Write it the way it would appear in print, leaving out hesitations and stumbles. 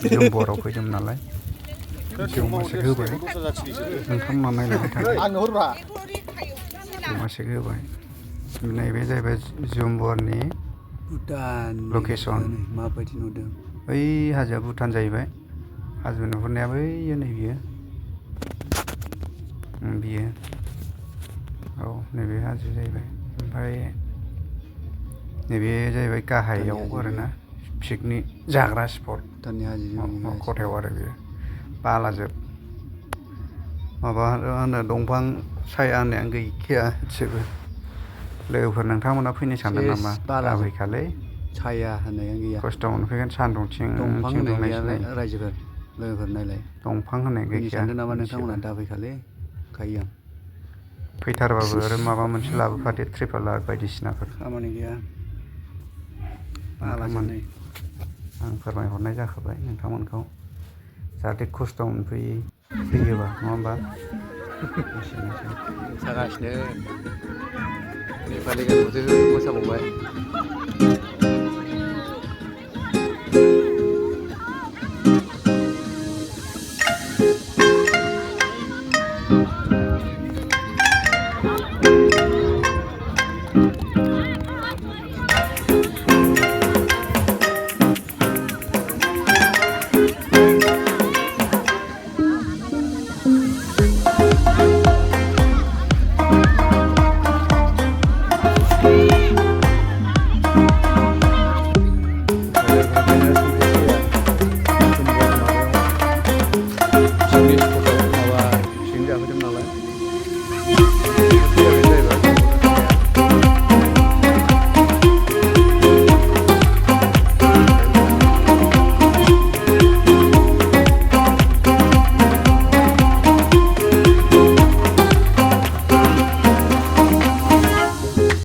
जोंबुआराव फैदोंमोन नालाय जौमासे होबाय नोंथांमोना नायलांबाय थादो जौमासे होबाय नैबे जाहैबाय जोंबुआरनि लकेसन माबायदि नुदों बै हाजोआ भुटान जाहैबाय हाजो नुहुरनाया बैयो नै बियो बियो औ नैबे हाजो जाहैबाय ओमफ्राय नैबे जाहैबाय गाहायाव आरोना पिकनिक जाग्रा स्पट खथायाव आरो बेयो बालाजोब माबा होनो दंफां साया होननायानो गैखाया एसेबो लोगोफोर नोंथांमोना फैनो सानदों नामा दाफैखालै साया होननायानो गैया खस्थ' मोनफैगोन सान्दुं थिं दुंनायसै रायजोफोर लोगोफोर नायलाय दंफां होननाय फैनो गैखाया सानदों नामा नोंथांमोना दाफैखालै खायो आं फैथारबाबो आरो माबा मोनसे लाबोफादो ट्रिपलार बायदिसिनाफोर खामानि गैया नोंथांमोन आं फोरमायहरनाय जाखाबाय नोंथांमोनखौ जाहाथे खस्थ' फैयोबा नङा होमबा मोसागासिनो नेपालि गानखौसो मोसाबावबाय